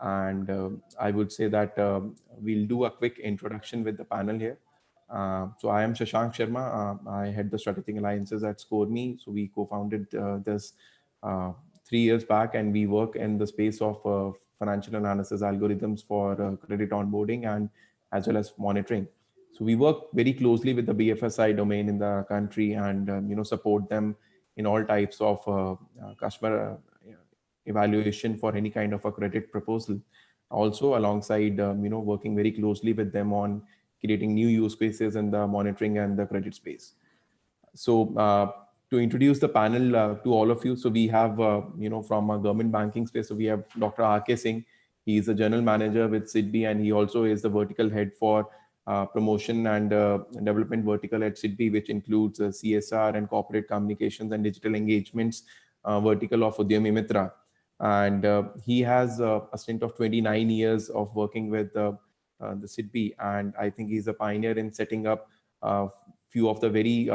And I would say that we'll do a quick introduction with the panel here. So I am Shashank Sharma. I head the strategic alliances at ScoreMe. So we co-founded this uh, 3 years back, and we work in the space of financial analysis algorithms for credit onboarding and as well as monitoring. So we work very closely with the BFSI domain in the country, and support them in all types of customer evaluation for any kind of a credit proposal. Also, alongside working very closely with them on creating new use cases in the monitoring and the credit space. So to introduce the panel to all of you, so we have from a government banking space, so we have Dr. R.K. Singh. He is a general manager with SIDBI, and he also is the vertical head for promotion and development vertical at SIDBI, which includes CSR and corporate communications and digital engagements vertical of Udyami Mitra. And he has a stint of 29 years of working with the SIDBI, and I think he's a pioneer in setting up few of the very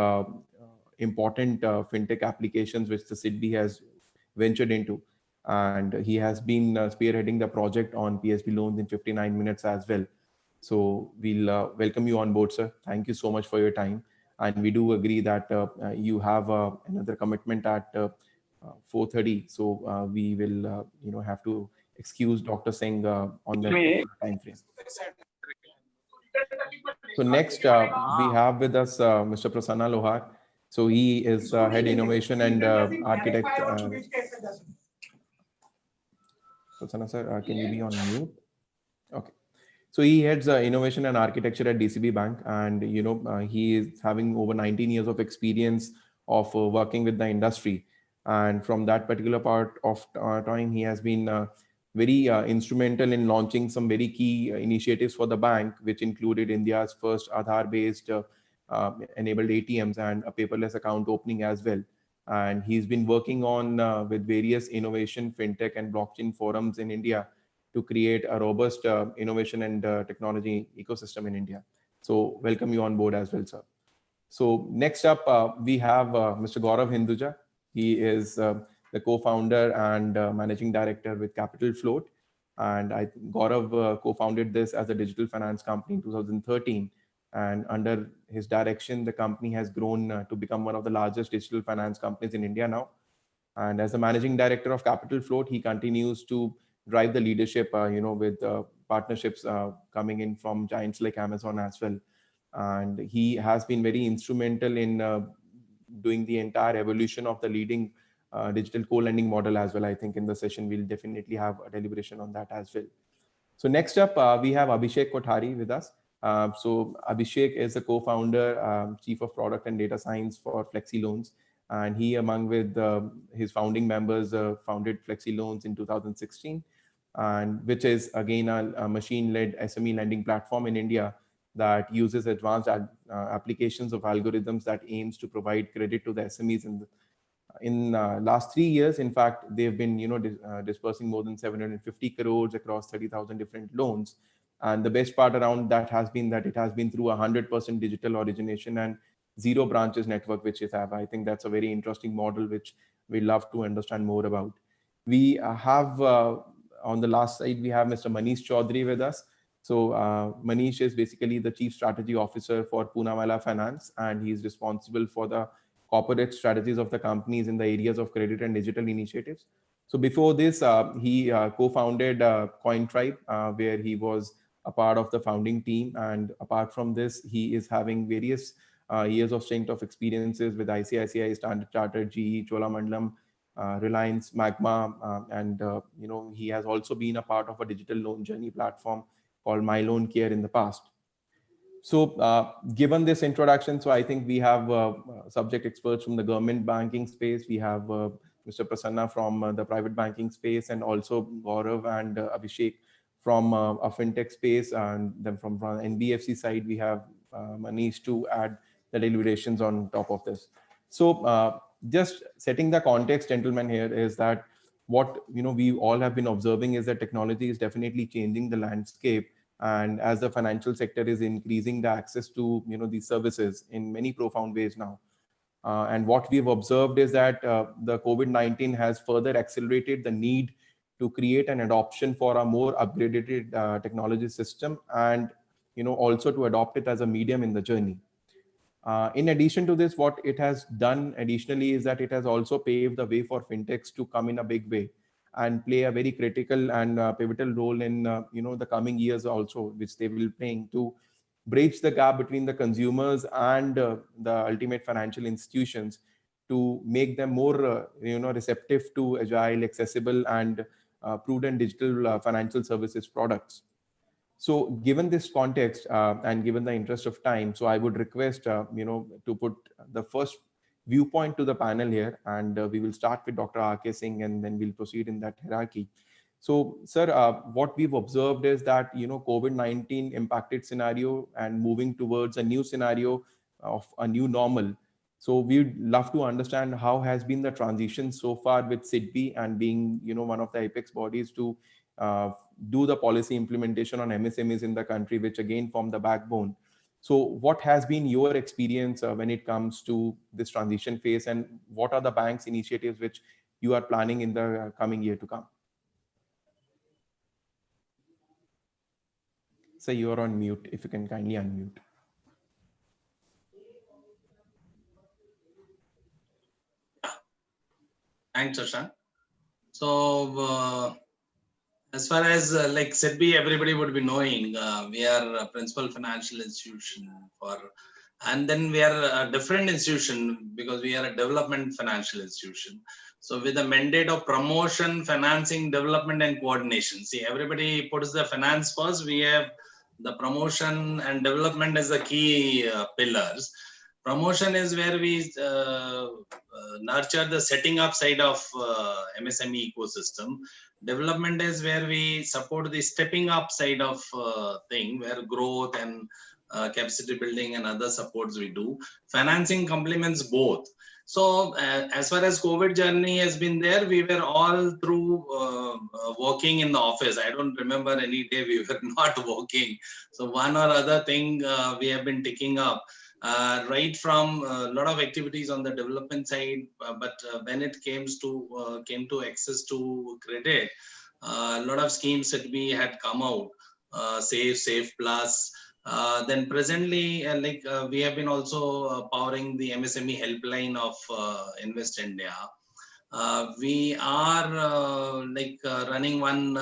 important fintech applications which the SIDBI has ventured into. And he has been spearheading the project on PSB loans in 59 minutes as well. So we'll welcome you on board, sir. Thank you so much for your time. And we do agree that you have another commitment at 4:30. So we will, have to excuse Dr. Singh on that particular time frame. So next, we have with us Mr. Prasanna Lohar. So he is head innovation and architect. Prasanna sir, can you be on mute? Okay. So he heads innovation and architecture at DCB Bank, and he is having over 19 years of experience of working with the industry. And from that particular part of time, he has been very instrumental in launching some very key initiatives for the bank, which included India's first Aadhaar-based enabled ATMs and a paperless account opening as well. And he's been working on with various innovation, fintech, and blockchain forums in India to create a robust innovation and technology ecosystem in India. So welcome you on board as well, sir. So next up, we have Mr. Gaurav Hinduja. He is the co-founder and managing director with Capital Float. And Gaurav co-founded this as a digital finance company in 2013. And under his direction, the company has grown to become one of the largest digital finance companies in India now. And as the managing director of Capital Float, he continues to drive the leadership, with partnerships coming in from giants like Amazon as well. And he has been very instrumental in doing the entire evolution of the leading digital co-lending model as well. I think in the session, we'll definitely have a deliberation on that as well. So next up, we have Abhishek Kothari with us. So Abhishek is a co-founder, chief of product and data science for Flexi Loans. And he, among with his founding members, founded Flexi Loans in 2016, and which is again a machine-led SME lending platform in India that uses advanced applications of algorithms that aims to provide credit to the SMEs in last 3 years. In fact, they've been dispersing more than 750 crores across 30,000 different loans. And the best part around that has been that it has been through 100% digital origination and zero branches network, which is have. I think that's a very interesting model which we love to understand more about. We have on the last side, we have Mr. Manish Chaudhary with us. So Manish is basically the chief strategy officer for Poonawalla Finance, and he is responsible for the corporate strategies of the companies in the areas of credit and digital initiatives. So before this, he co-founded CoinTribe, where he was a part of the founding team. And apart from this, he is having various years of strength of experiences with ICICI, Standard Chartered, GE, Cholamandalam, Reliance, Magma, and he has also been a part of a digital loan journey platform called My Loan Care in the past. So given this introduction, so I think we have subject experts from the government banking space. We have Mr. Prasanna from the private banking space, and also Gaurav and Abhishek from a fintech space. And then from NBFC side, we have Manish to add the deliberations on top of this. So just setting the context, gentlemen, here is that what we all have been observing is that technology is definitely changing the landscape, and as the financial sector is increasing the access to these services in many profound ways now. And what we've observed is that the COVID-19 has further accelerated the need to create an adoption for a more upgraded technology system, and also to adopt it as a medium in the journey. In addition to this, what it has done additionally is that it has also paved the way for fintechs to come in a big way and play a very critical and pivotal role in the coming years also, which they will playing to bridge the gap between the consumers and the ultimate financial institutions, to make them more receptive to agile, accessible, and prudent digital financial services products. So given this context, and given the interest of time, so I would request to put the first viewpoint to the panel here, and we will start with Dr. R.K. Singh, and then we'll proceed in that hierarchy. So, sir, what we've observed is that COVID-19 impacted scenario and moving towards a new scenario of a new normal. So we'd love to understand how has been the transition so far with SIDBI, and being one of the apex bodies to do the policy implementation on MSMEs in the country, which again form the backbone. So what has been your experience when it comes to this transition phase, and what are the bank's initiatives which you are planning in the coming year to come? So you are on mute, if you can kindly unmute. Thanks, Shashank. So as far as like SIDBI, everybody would be knowing, we are a principal financial institution and then we are a different institution because we are a development financial institution. So with the mandate of promotion, financing, development, and coordination. See, everybody puts the finance first. We have the promotion and development as the key pillars. Promotion is where we nurture the setting up side of MSME ecosystem. Development is where we support the stepping up side of thing, where growth and capacity building and other supports we do. Financing complements both. So as far as COVID journey has been there, we were all through working in the office. I don't remember any day we were not working. So one or other thing we have been taking up. Right from a lot of activities on the development side, but when it came to access to credit, a lot of schemes that we had come out, Safe Plus. Then presently, we have been also powering the MSME helpline of Invest India. We are running one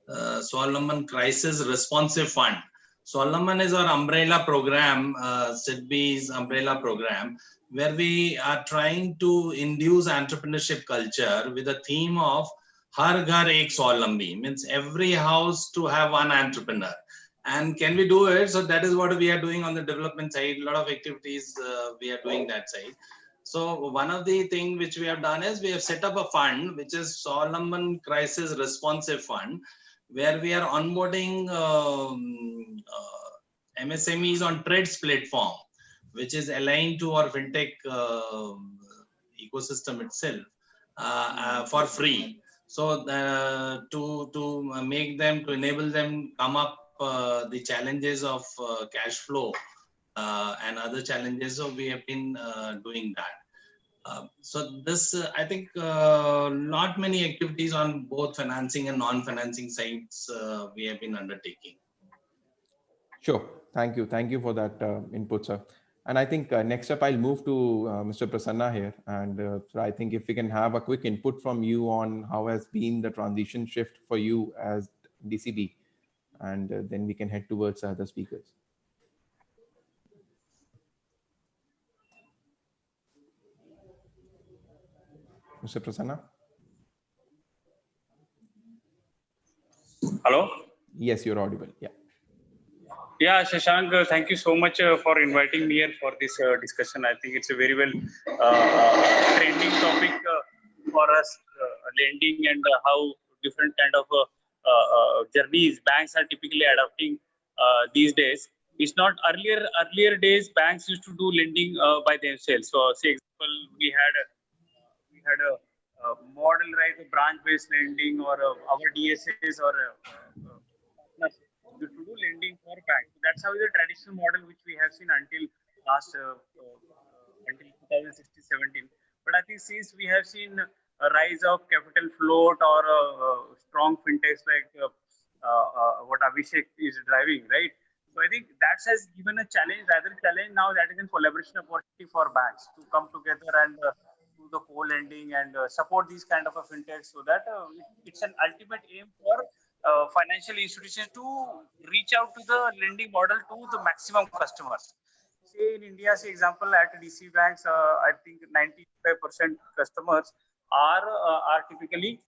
Swavalamban Crisis Responsive Fund. Swavalamban is our umbrella program, SIDBI's umbrella program, where we are trying to induce entrepreneurship culture with a theme of Har Ghar Ek Swavalambi, means every house to have one entrepreneur. And can we do it? So that is what we are doing on the development side. A lot of activities we are doing that side. So one of the things which we have done is we have set up a fund, which is Swavalamban Crisis Responsive Fund, where we are onboarding MSMEs on Trades platform, which is aligned to our fintech ecosystem itself for free. So to enable them come up the challenges of cash flow and other challenges. So we have been doing that. So this, I think, not many activities on both financing and non-financing sides we have been undertaking. Sure. Thank you. Thank you for that input, sir. And I think next up, I'll move to Mr. Prasanna here. And so I think if we can have a quick input from you on how has been the transition shift for you as DCB, and then we can head towards other speakers. Mr. Prasanna? Hello? Yes, you're audible. Yeah. Yeah, Shashank, thank you so much for inviting me here for this discussion. I think it's a very well trending topic for us, lending, and how different kind of journeys banks are typically adopting these days. It's not earlier days banks used to do lending by themselves. So, say example, we had a model, right, a branch-based lending, or our DSAs or to do lending for banks. So that's how the traditional model which we have seen until last until 2016-17. But I think since we have seen rise of capital float or strong fintechs like what Abhishek is driving, right? So I think that has given a challenge, rather challenge now that is in collaboration opportunity for banks to come together and do the co-lending and support these kind of a fintech, so that it's an ultimate aim for financial institutions to reach out to the lending model to the maximum customers. Say in India, say example at DC banks, I think 95% customers are typically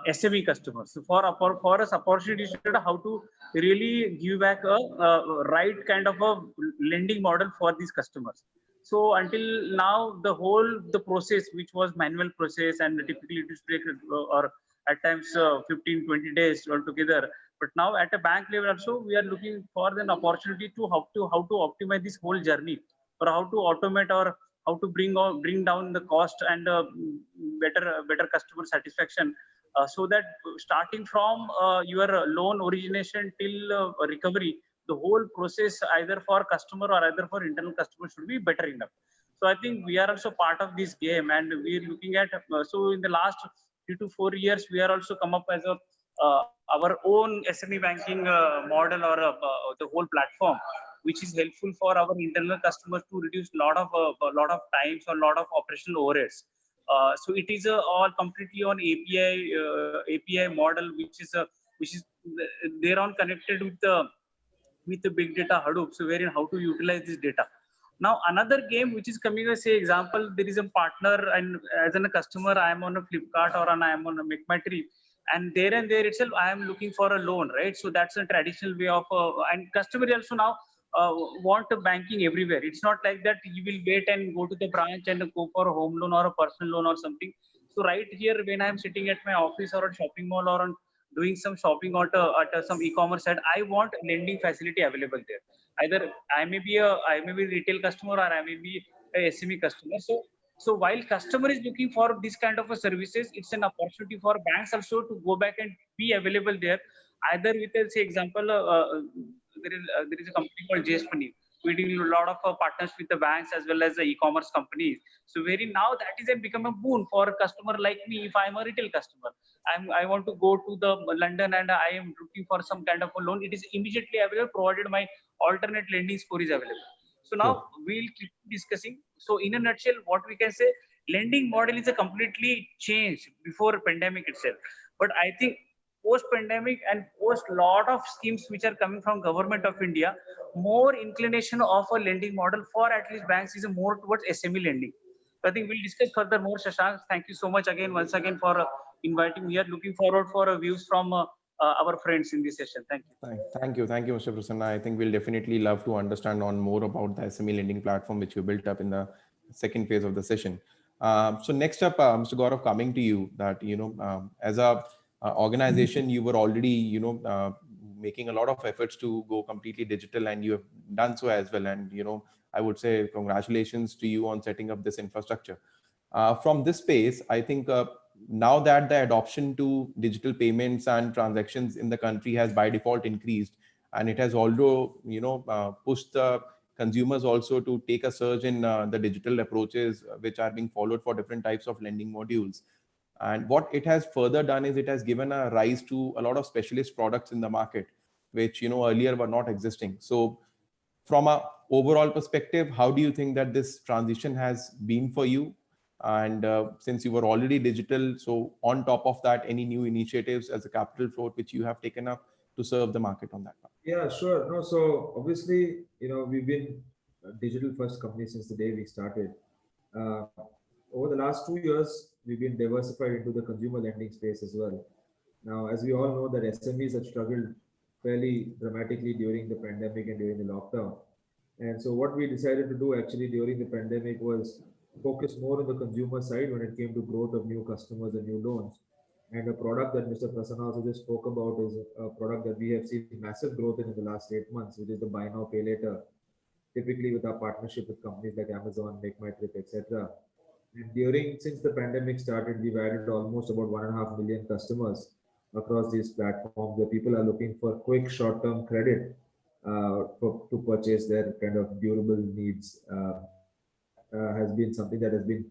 SME customers. So for us, opportunity is how to really give back a right kind of a lending model for these customers. So until now, the process, which was manual process, and typically it is take or at times 15-20 days altogether. But now at a bank level also, we are looking for an opportunity to how to optimize this whole journey, or how to automate, or how to bring down the cost and better customer satisfaction, so that starting from your loan origination till recovery, the whole process either for customer or either for internal customer should be better enough. So I think we are also part of this game, and we are looking at so in the last 3 to 4 years we are also come up as a our own SME banking model, or the whole platform, which is helpful for our internal customers to reduce a lot of times or a lot of operational overheads. So it is all completely on API model, which is they're on connected with the big data Hadoop, so wherein how to utilize this data. Now another game which is coming as, say example, there is a partner, and as a customer I am on a Flipkart or I am on a MakeMyTrip, and there itself I am looking for a loan, right? So that's a traditional way of and customer also now want a banking everywhere. It's not like that you will wait and go to the branch and go for a home loan or a personal loan or something. So right here, when I'm sitting at my office or a shopping mall or on doing some shopping at some e-commerce site, I want lending facility available there. Either I may be a retail customer, or I may be a SME customer. So while customer is looking for this kind of a services, it's an opportunity for banks also to go back and be available there. Either with a, say example, there is a company called JS Money. We do a lot of partners with the banks as well as the e-commerce companies. So very now that is become a boon for a customer like me. If I'm a retail customer, I want to go to the London and I am looking for some kind of a loan. It is immediately available, provided my alternate lending score is available. So now we'll keep discussing. So in a nutshell, what we can say, lending model is a completely changed before pandemic itself. But I think post pandemic and post lot of schemes which are coming from government of India, more inclination of a lending model for at least banks is more towards SME lending. So I think we'll discuss further more. Shashank, thank you so much once again for inviting me here. Looking forward for views from our friends in this session. Thank you. Thank you, Mr. Prasanna. I think we'll definitely love to understand on more about the SME lending platform which you built up in the second phase of the session. So next up, Mr. Gaurav, coming to you, that as a organization, you were already making a lot of efforts to go completely digital, and you have done so as well. And I would say congratulations to you on setting up this infrastructure. From this space, I think now that the adoption to digital payments and transactions in the country has by default increased, and it has also pushed the consumers also to take a surge in the digital approaches which are being followed for different types of lending modules. And what it has further done is it has given a rise to a lot of specialist products in the market, which earlier were not existing. So from a overall perspective, how do you think that this transition has been for you? And since you were already digital, so on top of that, any new initiatives as a capital float which you have taken up to serve the market on that part? Yeah, sure. No, so obviously, we've been a digital first company since the day we started. Over the last 2 years, we've been diversified into the consumer lending space as well. Now, as we all know, that SMEs have struggled fairly dramatically during the pandemic and during the lockdown. And so what we decided to do actually during the pandemic was focus more on the consumer side when it came to growth of new customers and new loans. And a product that Mr. Prasanna also just spoke about is a product that we have seen massive growth in the last 8 months, which is the buy now, pay later, typically with our partnership with companies like Amazon, MakeMyTrip, etc. And since the pandemic started, we've added almost about 1.5 million customers across these platforms where people are looking for quick short-term credit to purchase their kind of durable needs. Has been something that has been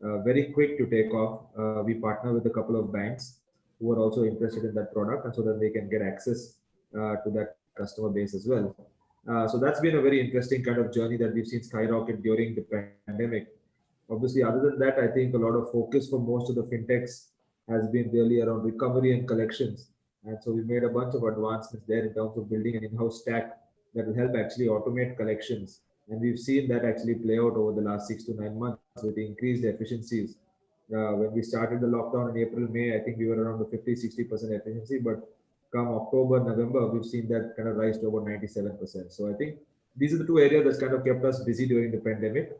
very quick to take off. We partner with a couple of banks who are also interested in that product, and so that they can get access to that customer base as well. So that's been a very interesting kind of journey that we've seen skyrocket during the pandemic. Obviously, other than that, I think a lot of focus for most of the fintechs has been really around recovery and collections. And so we made a bunch of advancements there in terms of building an in-house stack that will help actually automate collections. And we've seen that actually play out over the last 6 to 9 months with increased efficiencies. When we started the lockdown in April, May, I think we were around the 50-60% efficiency, but come October, November, we've seen that kind of rise to about 97%. So I think these are the two areas that's kind of kept us busy during the pandemic.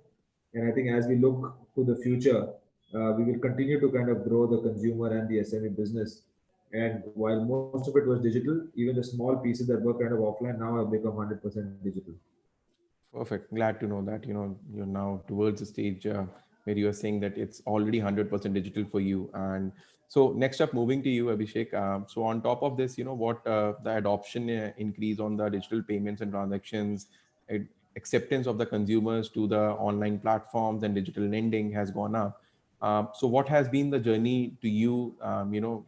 And I think as we look to the future, we will continue to kind of grow the consumer and the SME business. And while most of it was digital, even the small pieces that were kind of offline now have become 100% digital. Perfect. Glad to know that, you're now towards the stage where you are saying that it's already 100% digital for you. And so next up, moving to you, Abhishek. So on top of this, what the adoption increase on the digital payments and transactions, acceptance of the consumers to the online platforms and digital lending has gone up. So what has been the journey to you,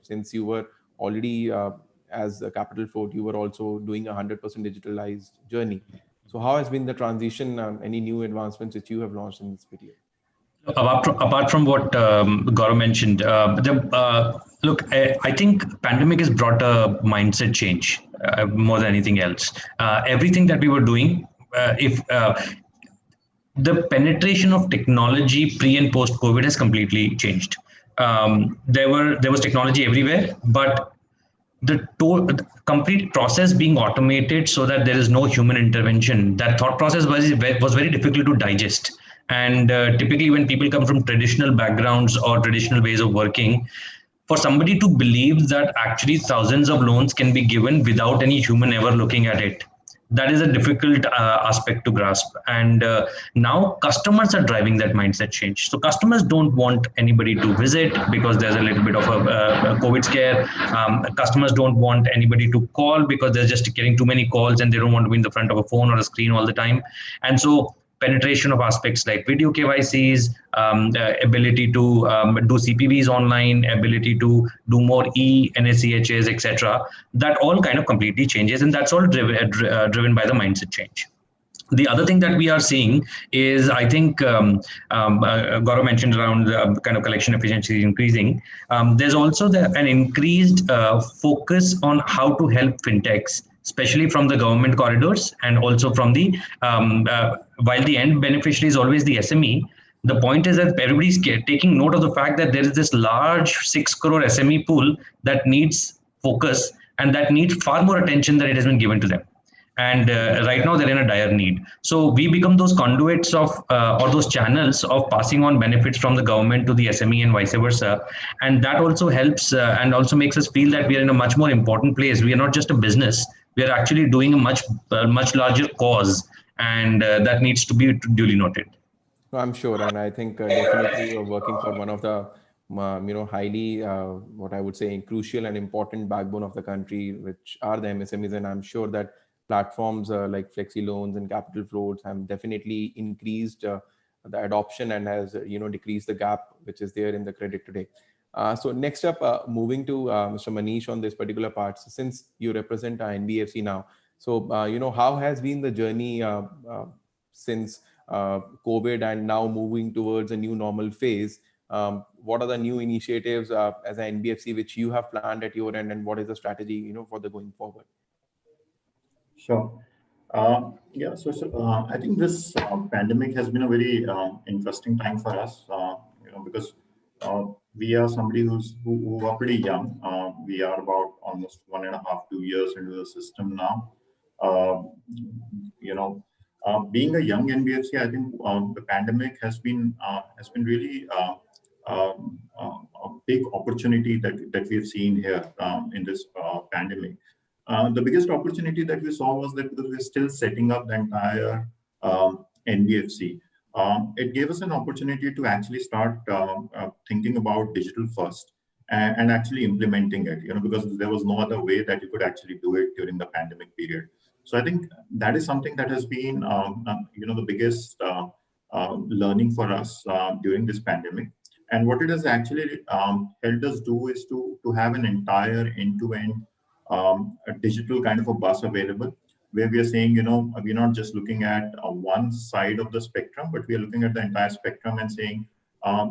since you were already as a Capital Fort, you were also doing a 100% digitalized journey. So how has been the transition? Any new advancements that you have launched in this period? Apart from what Gaurav mentioned, look, I think pandemic has brought a mindset change more than anything else. Everything that we were doing, if the penetration of technology pre and post COVID has completely changed. There was technology everywhere, but the complete process being automated so that there is no human intervention, that thought process was very difficult to digest. And typically when people come from traditional backgrounds or traditional ways of working, for somebody to believe that actually thousands of loans can be given without any human ever looking at it, that is a difficult aspect to grasp. And now customers are driving that mindset change. So customers don't want anybody to visit because there's a little bit of a COVID scare. Customers don't want anybody to call because they're just getting too many calls and they don't want to be in the front of a phone or a screen all the time. And so penetration of aspects like video KYCs, ability to do CPVs online, ability to do more NACHs, etc. That all kind of completely changes, and that's all driven by the mindset change. The other thing that we are seeing is, I think Gaurav mentioned around the kind of collection efficiency increasing. There's also an increased focus on how to help fintechs, especially from the government corridors and also from the, while the end beneficiary is always the SME, the point is that everybody's taking note of the fact that there is this large 6 crore SME pool that needs focus and that needs far more attention than it has been given to them. And right now they're in a dire need. So we become those conduits of or those channels of passing on benefits from the government to the SME and vice versa. And that also helps and also makes us feel that we are in a much more important place. We are not just a business. We are actually doing a much larger cause, and that needs to be duly noted. I'm sure, and I think definitely you're working for one of the highly what I would say crucial and important backbone of the country, which are the MSMEs, and I'm sure that platforms like Flexi Loans and Capital Floats have definitely increased the adoption and has decreased the gap which is there in the credit today. So next up, moving to Mr. Manish on this particular part. So since you represent NBFC now, so how has been the journey since COVID and now moving towards a new normal phase? What are the new initiatives as an NBFC which you have planned at your end, and what is the strategy for the going forward? Sure. Yeah, so I think this pandemic has been a very interesting time for us, because we are somebody who are pretty young. We are about almost 1.5, 2 years into the system now. Being a young NBFC, I think the pandemic has been really a big opportunity that we've seen here in this pandemic. The biggest opportunity that we saw was that because we're still setting up the entire NBFC, it gave us an opportunity to actually start thinking about digital first and actually implementing it, because there was no other way that you could actually do it during the pandemic period. So I think that is something that has been, the biggest learning for us during this pandemic. And what it has actually helped us do is to have an entire end-to-end a digital kind of a bus available, where we are saying, we're not just looking at one side of the spectrum, but we are looking at the entire spectrum and saying,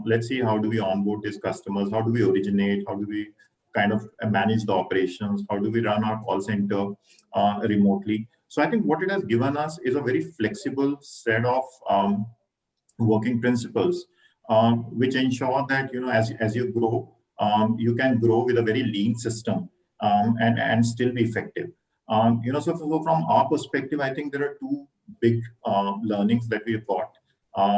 let's see, how do we onboard these customers? How do we originate? How do we kind of manage the operations? How do we run our call center remotely? So I think what it has given us is a very flexible set of working principles, which ensure that, as you grow, you can grow with a very lean system and still be effective. So from our perspective, I think there are two big learnings that we've got.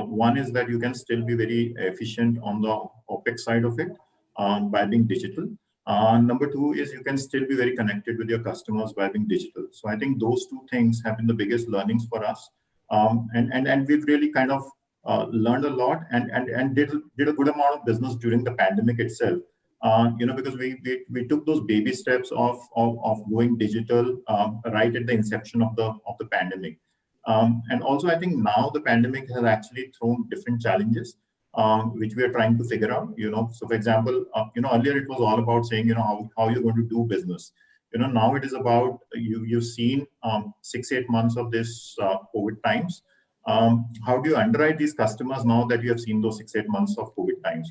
One is that you can still be very efficient on the OpEx side of it by being digital. Number two is you can still be very connected with your customers by being digital. So I think those two things have been the biggest learnings for us. And we've really kind of learned a lot and did a good amount of business during the pandemic itself. Because we took those baby steps of going digital right at the inception of the pandemic. And also, I think now the pandemic has actually thrown different challenges, which we are trying to figure out. So for example, earlier it was all about saying, how you're going to do business. Now it is about you've seen 6-8 months of this COVID times. How do you underwrite these customers now that you have seen those 6-8 months of COVID times?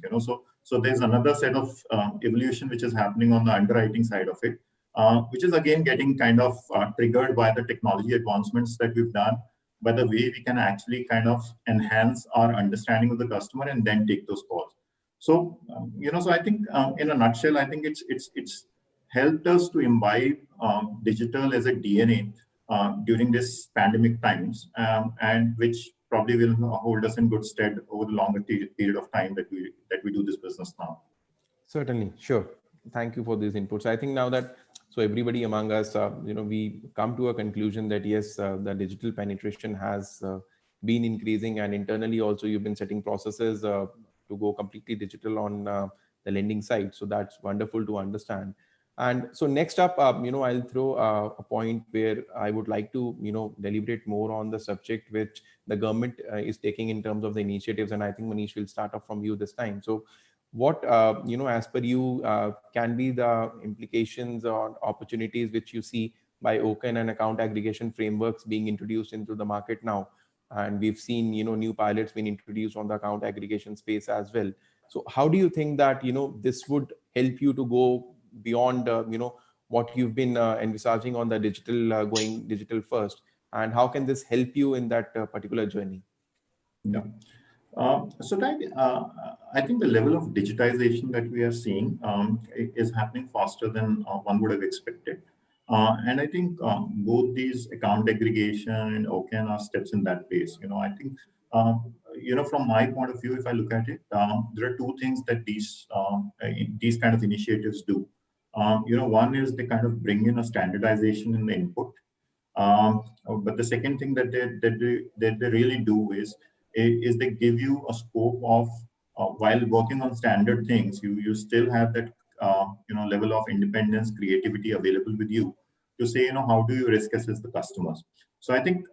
So there's another set of evolution which is happening on the underwriting side of it, which is again getting kind of triggered by the technology advancements that we've done, by the way we can actually kind of enhance our understanding of the customer and then take those calls. So so I think in a nutshell, I think it's helped us to imbibe digital as a DNA during this pandemic times, and which probably will hold us in good stead over the longer period of time that we do this business now. Certainly, sure. Thank you for these inputs. I think now that everybody among us, we come to a conclusion that yes, the digital penetration has been increasing, and internally also you've been setting processes to go completely digital on the lending side. So that's wonderful to understand. And so next up, I'll throw a point where I would like to, deliberate more on the subject which the government is taking in terms of the initiatives. And I think Manish will start off from you this time. So what, as per you, can be the implications or opportunities which you see by Oken and account aggregation frameworks being introduced into the market now? And we've seen, new pilots being introduced on the account aggregation space as well. So how do you think that, this would help you to go beyond, what you've been envisaging on the digital, going digital first? And how can this help you in that particular journey? Yeah. So I think the level of digitization that we are seeing is happening faster than one would have expected. And I think both these account aggregation and Oken are steps in that pace. I think, from my point of view, if I look at it, there are two things that these kind of initiatives do. One is they kind of bring in a standardization in the input. But the second thing that they really do is they give you a scope of, while working on standard things, you still have that level of independence, creativity available with you to say, how do you risk assess the customers? So I think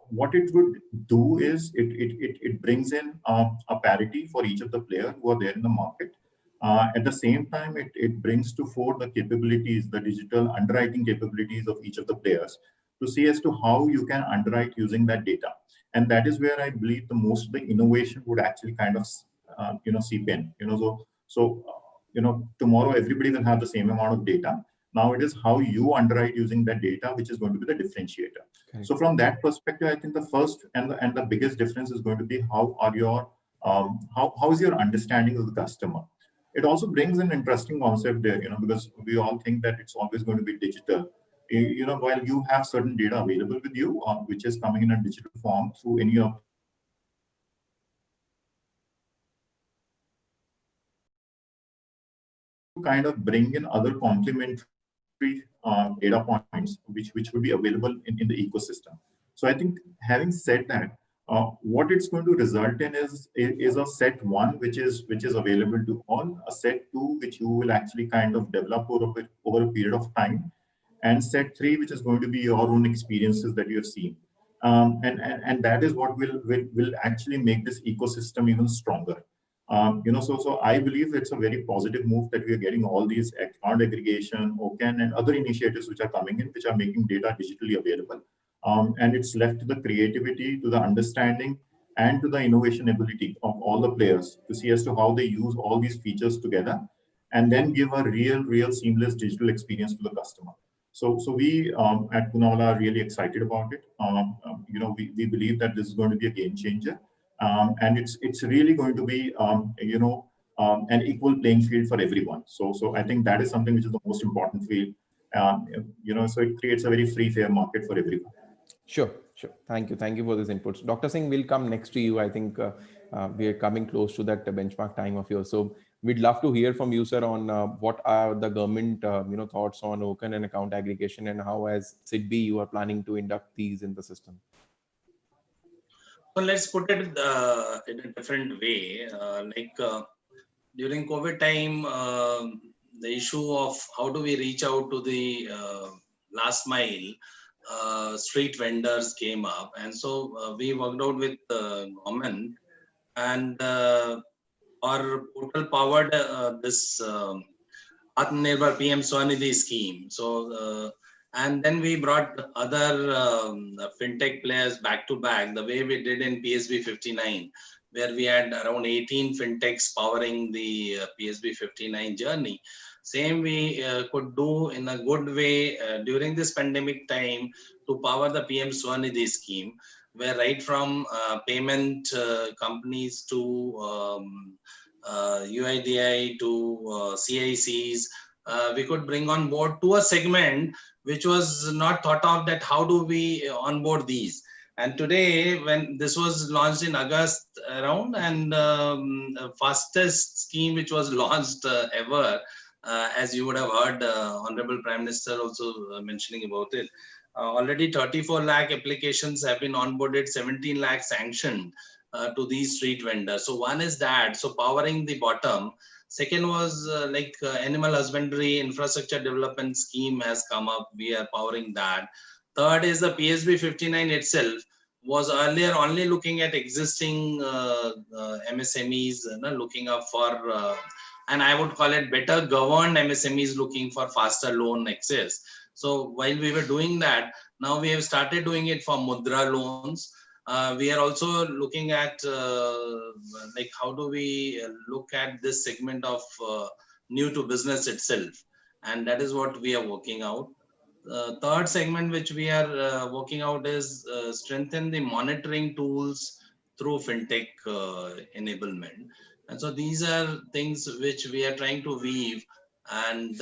what it would do is it brings in a parity for each of the players who are there in the market. At the same time, it brings to fore the capabilities, the digital underwriting capabilities of each of the players to see as to how you can underwrite using that data. And that is where I believe the most of the innovation would actually kind of, seep in. So tomorrow everybody will have the same amount of data. Now it is how you underwrite using that data, which is going to be the differentiator. Okay. So from that perspective, I think the first and the biggest difference is going to be how is your understanding of the customer. It also brings an interesting concept there, because we all think that it's always going to be digital. While you have certain data available with you, which is coming in a digital form through any of kind of bring in other complementary data points, which would be available in the ecosystem. So I think having said that, what it's going to result in is a set one, which is available to all, a set two, which you will actually kind of develop over a period of time, and set three, which is going to be your own experiences that you have seen. And that is what will actually make this ecosystem even stronger. So I believe it's a very positive move that we are getting all these account aggregation, OCAN, and other initiatives which are coming in, which are making data digitally available. And it's left to the creativity, to the understanding, and to the innovation ability of all the players to see as to how they use all these features together, and then give a real seamless digital experience to the customer. So we at Poonawalla are really excited about it. We believe that this is going to be a game changer. And it's really going to be an equal playing field for everyone. So I think that is something which is the most important field. So it creates a very free, fair market for everyone. Sure. Thank you for this inputs. Dr. Singh, will come next to you. I think we are coming close to that benchmark time of yours. So we'd love to hear from you, sir, on what are the government thoughts on OCAN and account aggregation, and how as SIDBI you are planning to induct these in the system. So let's put it in a different way. During COVID time, the issue of how do we reach out to the last mile street vendors came up, and so we worked out with the government, and our portal powered this Atmanirbhar PM Swanidhi scheme. So and then we brought other fintech players back to back, the way we did in PSB 59, where we had around 18 fintechs powering the PSB 59 journey. Same we could do in a good way during this pandemic time to power the PM Swanidhi scheme, where right from payment companies to UIDAI to CICs, we could bring on board to a segment which was not thought of, that how do we onboard these. And today, when this was launched in August around, and fastest scheme which was launched ever, as you would have heard Honorable Prime Minister also mentioning about it, already 34 lakh applications have been onboarded, 17 lakh sanctioned to these street vendors. So one is that, so powering the bottom. Second was animal husbandry infrastructure development scheme has come up. We are powering that. Third is the PSB 59 itself was earlier only looking at existing MSMEs, looking up for, and I would call it better governed MSMEs looking for faster loan access. So while we were doing that, now we have started doing it for Mudra loans. We are also looking at how do we look at this segment of new to business itself, and that is what we are working out. Third segment which we are working out is strengthen the monitoring tools through fintech enablement. And so these are things which we are trying to weave. And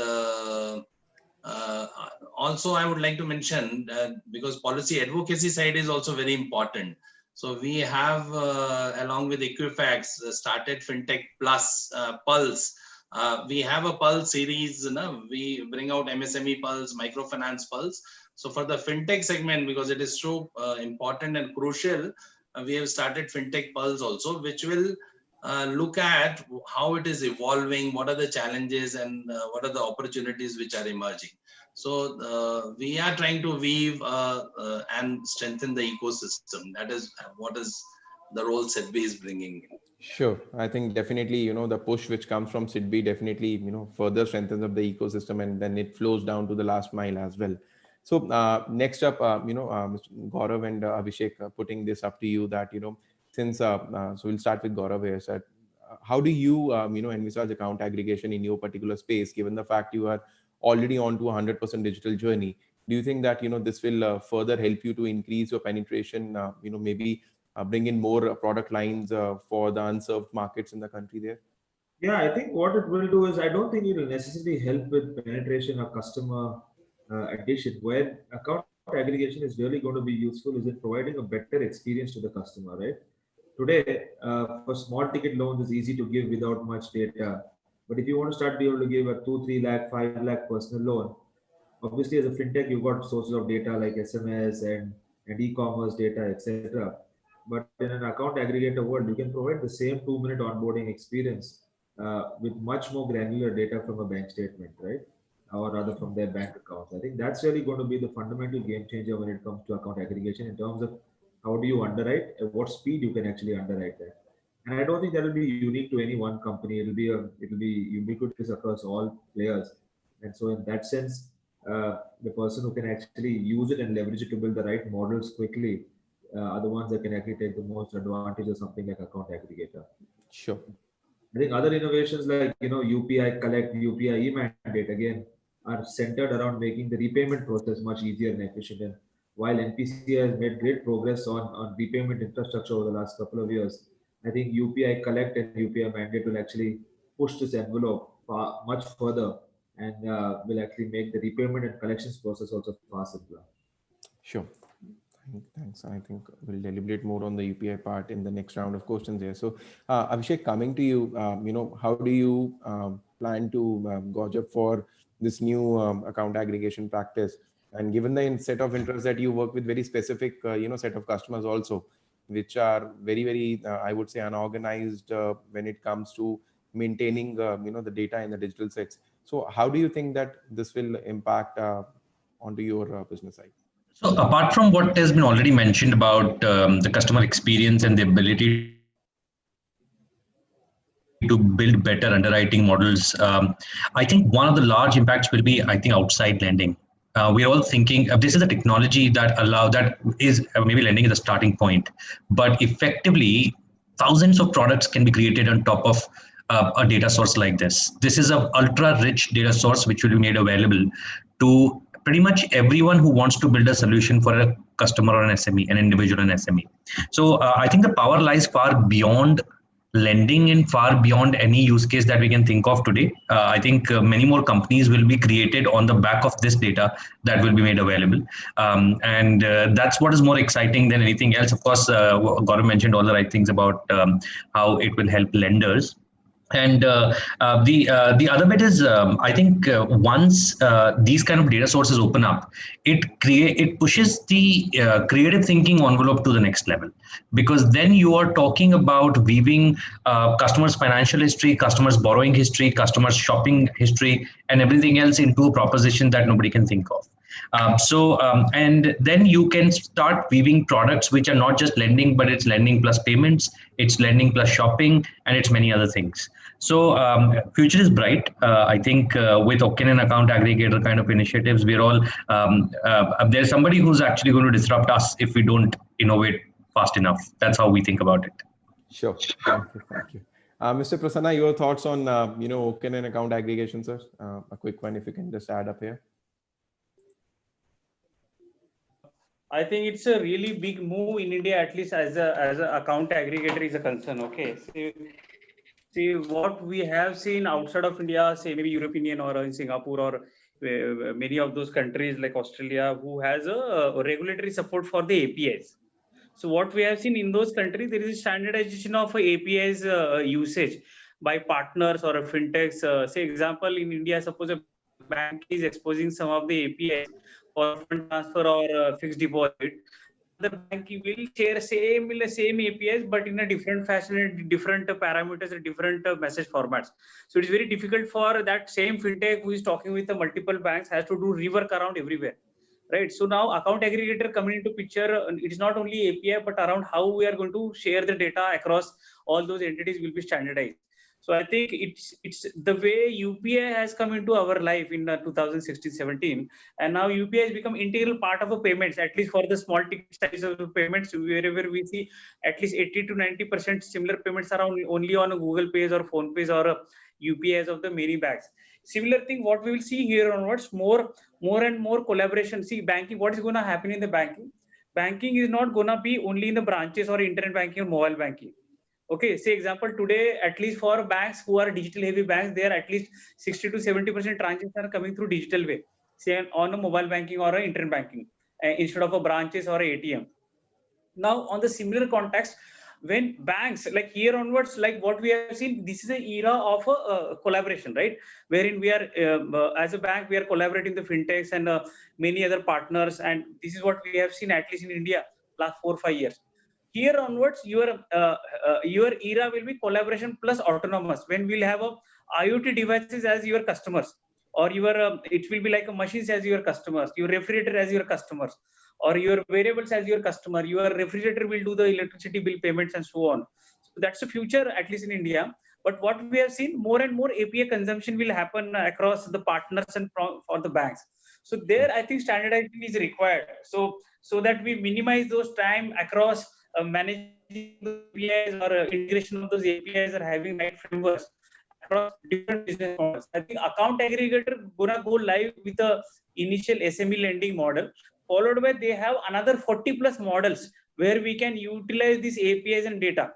also I would like to mention because policy advocacy side is also very important. So we have along with Equifax started Fintech Plus Pulse. We have a Pulse series, we bring out MSME Pulse, Microfinance Pulse. So for the fintech segment, because it is so important and crucial, we have started Fintech Pulse also, which will look at how it is evolving, what are the challenges, and what are the opportunities which are emerging. So we are trying to weave and strengthen the ecosystem. That is what is the role SIDBI is bringing in. Sure. I think definitely, the push which comes from SIDBI definitely, further strengthens of the ecosystem, and then it flows down to the last mile as well. So next up, Mr. Gaurav and Abhishek, putting this up to you that, since, so we'll start with Gaurav here, sir. How do you, envisage account aggregation in your particular space, given the fact you are already on to 100% digital journey? Do you think that, this will further help you to increase your penetration, maybe bring in more product lines for the unserved markets in the country there? Yeah, I think what it will do is, I don't think it will necessarily help with penetration or customer addition. Where account aggregation is really going to be useful is in providing a better experience to the customer, right? Today, for small ticket loans, it's easy to give without much data. But if you want to start be able to give a 2-3 lakh, 5 lakh personal loan, obviously as a fintech, you've got sources of data like SMS and e-commerce data, etc. But in an account aggregator world, you can provide the same 2-minute onboarding experience with much more granular data from a bank statement, right? Or rather from their bank accounts. I think that's really going to be the fundamental game changer when it comes to account aggregation in terms of how do you underwrite, at what speed you can actually underwrite that. And I don't think that will be unique to any one company. It'll be ubiquitous across all players. And so in that sense, the person who can actually use it and leverage it to build the right models quickly are the ones that can actually take the most advantage of something like account aggregator. Sure. I think other innovations like UPI Collect, UPI e-mandate again are centered around making the repayment process much easier and efficient. And while NPC has made great progress on repayment infrastructure over the last couple of years, I think UPI Collect and UPI Mandate will actually push this envelope much further and will actually make the repayment and collections process also far simpler. Sure. Thanks. I think we'll deliberate more on the UPI part in the next round of questions here. So, Abhishek, coming to you, how do you plan to gauge up for this new account aggregation practice? And given the set of interests that you work with very specific, set of customers also, which are very, very, I would say, unorganized when it comes to maintaining, the data in the digital sets. So, how do you think that this will impact onto your business side? So apart from what has been already mentioned about the customer experience and the ability to build better underwriting models, I think one of the large impacts will be, I think, outside lending. We're all thinking this is a technology that is maybe lending is the starting point, but effectively thousands of products can be created on top of a data source like this. This is an ultra rich data source which will be made available to pretty much everyone who wants to build a solution for a customer or an SME, an individual and SME. So I think the power lies far beyond lending and far beyond any use case that we can think of today. I think many more companies will be created on the back of this data that will be made available. And that's what is more exciting than anything else. Of course, Gaurav mentioned all the right things about how it will help lenders. And the other bit is, I think once these kind of data sources open up, it pushes the creative thinking envelope to the next level, because then you are talking about weaving customers' financial history, customers' borrowing history, customers' shopping history, and everything else into a proposition that nobody can think of. And then you can start weaving products which are not just lending, but it's lending plus payments, it's lending plus shopping, and it's many other things. So future is bright. I think with Okeanin account aggregator kind of initiatives, we're all there's somebody who's actually going to disrupt us if we don't innovate fast enough. That's how we think about it. Sure. Thank you. Mr. Prasanna, your thoughts on Okeanin account aggregation, sir? A quick one, if you can just add up here. I think it's a really big move in India, at least as a account aggregator is a concern. Okay. See what we have seen outside of India, say maybe European Union or in Singapore or many of those countries like Australia, who has a regulatory support for the APIs. So what we have seen in those countries, there is a standardization of APIs usage by partners or a fintechs. Say example, in India, suppose a bank is exposing some of the APIs for fund transfer or fixed deposit. The bank will share same APIs, but in a different fashion, different parameters, and different message formats. So it's very difficult for that same fintech who is talking with the multiple banks has to do rework around everywhere, right? So now account aggregator coming into picture, it is not only API, but around how we are going to share the data across all those entities will be standardized. So I think it's the way UPI has come into our life in 2016-17, and now UPI has become integral part of a payments, at least for the small ticket size of payments, wherever we see at least 80 to 90% similar payments are only on a Google Pays or Phone Pays or UPIs of the many banks. Similar thing, what we will see here onwards, more and more collaboration. See, banking, what is going to happen in the banking? Banking is not going to be only in the branches or internet banking or mobile banking. Okay, say example, today, at least for banks who are digital heavy banks, there at least 60 to 70% transactions are coming through digital way, say on a mobile banking or a internet banking, instead of a branches or a ATM. Now, on the similar context, when banks, like here onwards, like what we have seen, this is an era of collaboration, right? Wherein we are, as a bank, we are collaborating the fintechs and many other partners. And this is what we have seen, at least in India, last 4 or 5 years. Here onwards, your era will be collaboration plus autonomous. When we'll have a IoT devices as your customers, or your it will be like a machines as your customers, your refrigerator as your customers, or your variables as your customer. Your refrigerator will do the electricity bill payments and so on. So that's the future, at least in India. But what we have seen, more and more API consumption will happen across the partners and for the banks. So there, I think standardization is required. So that we minimize those time across managing the APIs or integration of those APIs or having right frameworks across different business models. I think account aggregator gonna go live with a initial SME lending model, followed by they have another 40 plus models where we can utilize these APIs and data.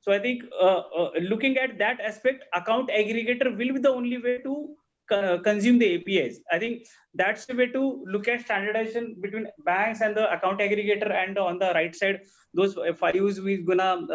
So I think looking at that aspect, account aggregator will be the only way to consume the APIs. I think that's the way to look at standardization between banks and the account aggregator, and on the right side, those FIUs we're gonna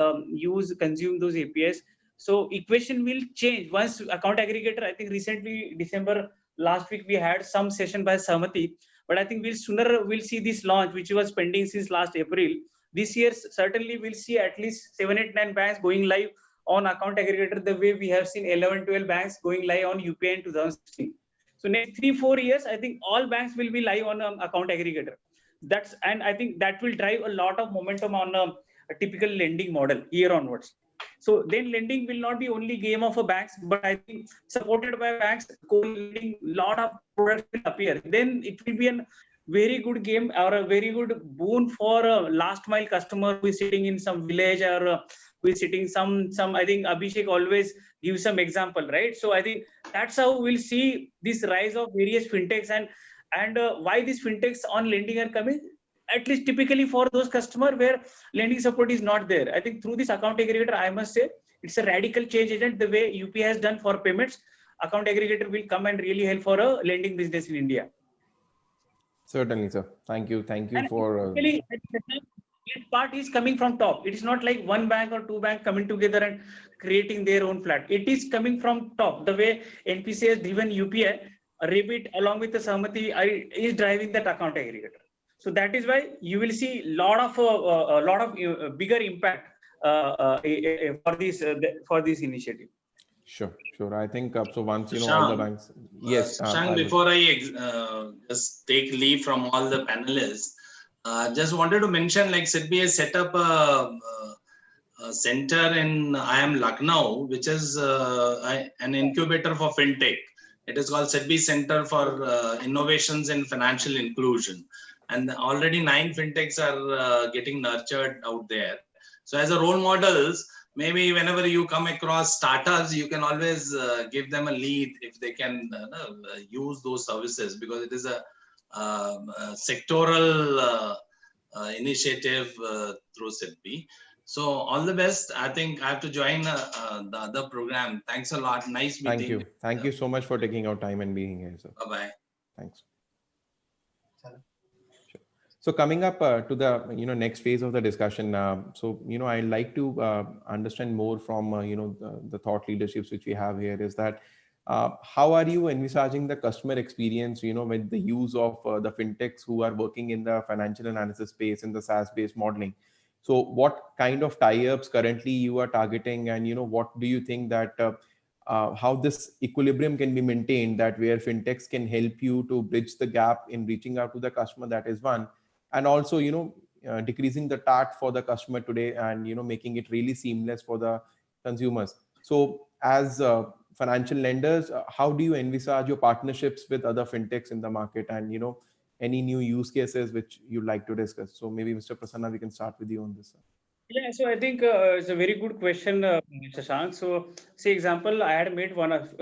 consume those APIs. So equation will change once account aggregator. I think recently December last week we had some session by Samati, but I think we'll see this launch, which was pending since last April. This year, certainly we'll see at least 7, 8, 9 banks going live on account aggregator, the way we have seen 11, 12 banks going live on UPI in 2016. So next 3, 4 years, I think all banks will be live on account aggregator. And I think that will drive a lot of momentum on a typical lending model here onwards. So then lending will not be only game of a banks, but I think supported by banks, co-lending, lot of products will appear. Then it will be a very good game or a very good boon for a last mile customer who is sitting in some village or who is sitting some. I think Abhishek always gives some example, right? So I think that's how we'll see this rise of various fintechs, and why these fintechs on lending are coming. At least typically for those customers where lending support is not there. I think through this account aggregator, I must say it's a radical change agent. The way UPI has done for payments, account aggregator will come and really help for a lending business in India. Certainly, sir. Thank you. Thank you And for. Really, this part is coming from top. It is not like one bank or two banks coming together and creating their own flat. It is coming from top. The way NPCI has driven UPI, Rebit along with the Samati is driving that account aggregator. So that is why you will see a lot of bigger impact for this initiative. Sure. I think so. Once all the banks. Yes. Shashank, before I just take leave from all the panelists, just wanted to mention, like SEDBI has set up a center in IIM Lucknow, which is an incubator for fintech. It is called SEDBI Center for Innovations in Financial Inclusion. And already 9 fintechs are getting nurtured out there. So as a role models, maybe whenever you come across startups, you can always give them a lead if they can use those services, because it is a sectoral initiative through SEDBI. So all the best. I think I have to join the other program. Thanks a lot. Nice meeting. Thank you. Thank you so much for taking out time and being here, sir. Bye-bye. Thanks. So coming up to the next phase of the discussion, so I'd like to understand more from the thought leaderships which we have here, is that how are you envisaging the customer experience with the use of the fintechs who are working in the financial analysis space, in the SaaS based modeling? So what kind of tie-ups currently you are targeting, and what do you think that how this equilibrium can be maintained, that where fintechs can help you to bridge the gap in reaching out to the customer? That is one. And also, decreasing the TAT for the customer today, and, making it really seamless for the consumers. So as financial lenders, how do you envisage your partnerships with other fintechs in the market, and, any new use cases which you'd like to discuss? So maybe Mr. Prasanna, we can start with you on this. Yeah, so I think it's a very good question, Shashank. So, say example, I had made one of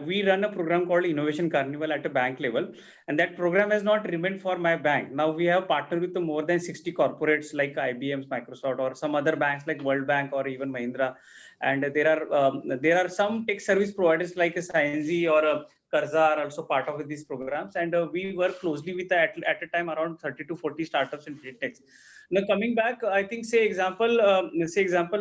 we run a program called Innovation Carnival at a bank level, and that program has not remained for my bank. Now we have partnered with more than 60 corporates like IBM, Microsoft, or some other banks like World Bank or even Mahindra, and there are some tech service providers like a Scienzy or a Karza are also part of these programs, and we work closely with at a time around 30 to 40 startups in fintechs. Now coming back, I think say example,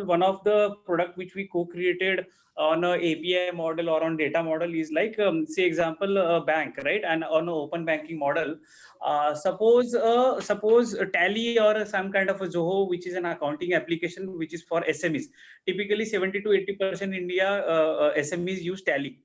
one of the product which we co-created on a API model or on data model is like say example a bank, right? And on an open banking model, suppose a Tally or some kind of a Zoho, which is an accounting application which is for SMEs. Typically 70 to 80% India SMEs use Tally.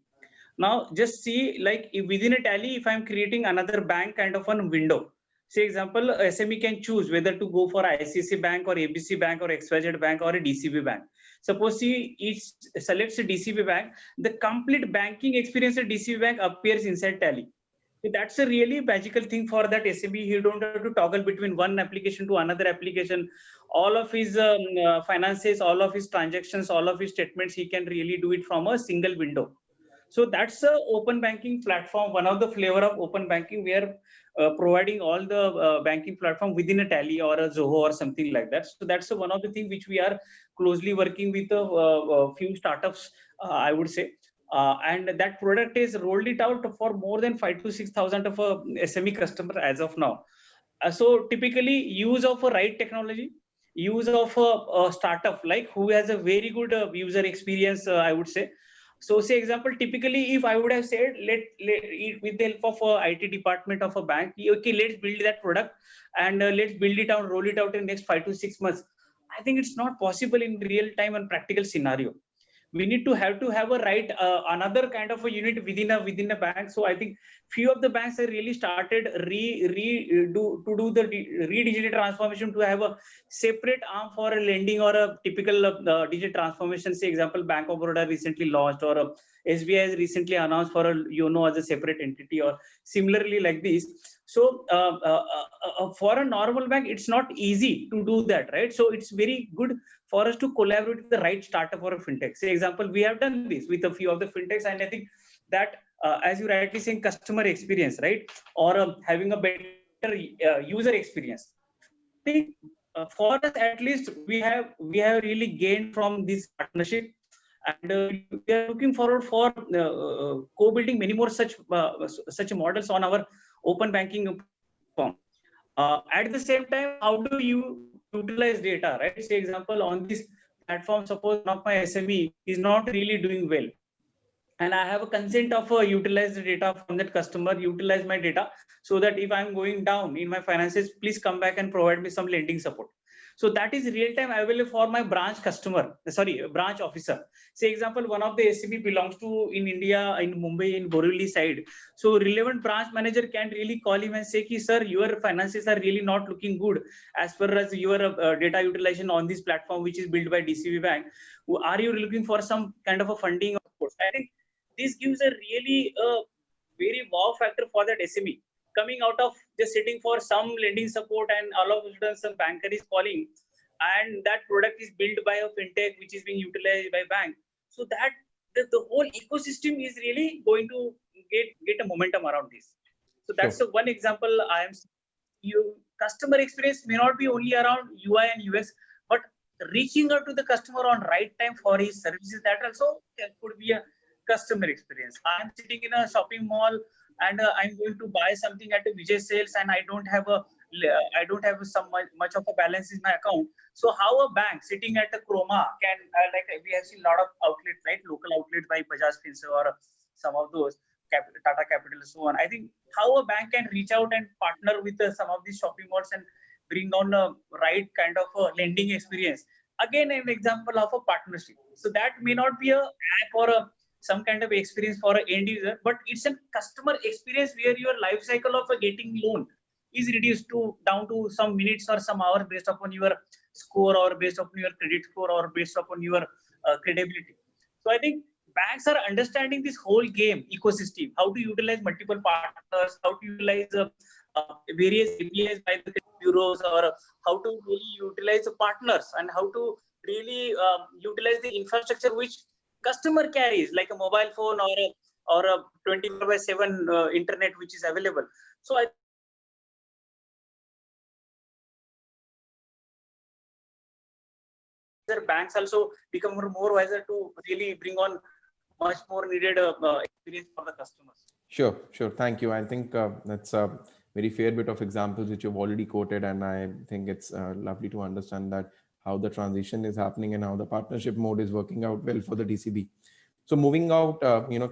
Now just see, like within a Tally, if I'm creating another bank kind of one window, Say example, SME can choose whether to go for ICICI Bank or ABC Bank or XYZ Bank or a DCB Bank. Suppose he each selects a DCB Bank, the complete banking experience at DCB Bank appears inside Tally. So that's a really magical thing for that SME. He don't have to toggle between one application to another application. All of his finances, all of his transactions, all of his statements, he can really do it from a single window. So that's a open banking platform. One of the flavor of open banking, we are providing all the banking platform within a Tally or a Zoho or something like that. So that's one of the things which we are closely working with a few startups, I would say. And that product is rolled it out for more than 5,000 to 6,000 of a SME customer as of now. So typically use of a right technology, use of a startup like who has a very good user experience, I would say. So say example, typically if I would have said, with the help of a IT department of a bank, okay, let's build that product and let's build it out, roll it out in the next 5 to 6 months. I think it's not possible in real time and practical scenario. We need to have a right another kind of a unit within a bank. So I think few of the banks have really started to do the digital transformation, to have a separate arm for a lending or a typical digital transformation. Say example, Bank of Baroda recently launched, or SBI has recently announced for a YONO as a separate entity, or similarly like this. So for a normal bank, it's not easy to do that, right? So it's very good for us to collaborate with the right startup or a fintech. Say example, we have done this with a few of the fintechs, and I think that as you rightly saying, customer experience, right, or having a better user experience. I think for us at least, we have really gained from this partnership, and we are looking forward for co-building many more such models on our open banking platform. At the same time, how do you utilize data, right? Say example, on this platform, suppose one of my SME is not really doing well, and I have a consent of utilize the data from that customer, utilize my data, so that if I'm going down in my finances, please come back and provide me some lending support. So that is real time available for my branch branch officer. Say example, one of the SME belongs to in India, in Mumbai, in Borivali side. So relevant branch manager can really call him and say, sir, your finances are really not looking good as far as your data utilization on this platform, which is built by DCB Bank. Are you looking for some kind of a funding? Of course, I think this gives a really very wow factor for that SME. Coming out of just sitting for some lending support, and all of a sudden some banker is calling, and that product is built by a fintech which is being utilized by bank. So that the whole ecosystem is really going to get a momentum around this. So that's Sure. one example. Customer experience may not be only around UI and UX, but reaching out to the customer on right time for his services, that also could be a customer experience. I'm sitting in a shopping mall and I'm going to buy something at a Vijay sales, and I don't have some much of a balance in my account. So how a bank sitting at a Croma can like we have seen a lot of outlets, right? Local outlets by Bajaj Finserv or some of those Tata Capital, so on. I think how a bank can reach out and partner with some of these shopping malls and bring on a right kind of a lending experience. Again, an example of a partnership. So that may not be a app or some kind of experience for an end user, but it's a customer experience where your life cycle of getting loan is reduced down to some minutes or some hours based upon your score, or based upon your credit score, or based upon your credibility. So I think banks are understanding this whole game ecosystem, how to utilize multiple partners, how to utilize various APIs by the bureaus, or how to really utilize the partners, and how to really utilize the infrastructure which customer carries, like a mobile phone or a 24/7 internet which is available. So I banks also become more wiser to really bring on much more needed experience for the customers. Sure. Thank you. I think that's a very fair bit of examples which you've already quoted, and I think it's lovely to understand that how the transition is happening and how the partnership mode is working out well for the DCB. So moving out,